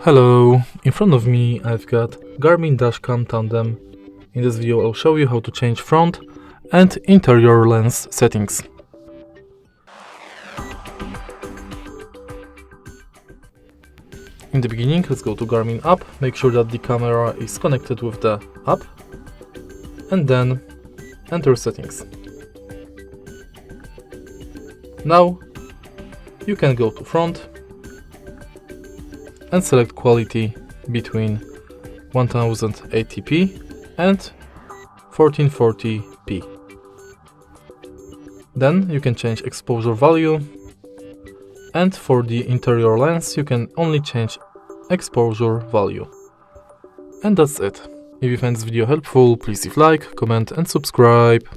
Hello, in front of me I've got Garmin Dash Cam Tandem. In this video I'll show you how to change front and interior lens settings. In the beginning, let's go to Garmin app, make sure that the camera is connected with the app, and then enter settings. Now you can go to front and select quality between 1080p and 1440p. Then you can change exposure value, and for the interior lens you can only change exposure value. And that's it. If you find this video helpful, please leave like, comment and subscribe.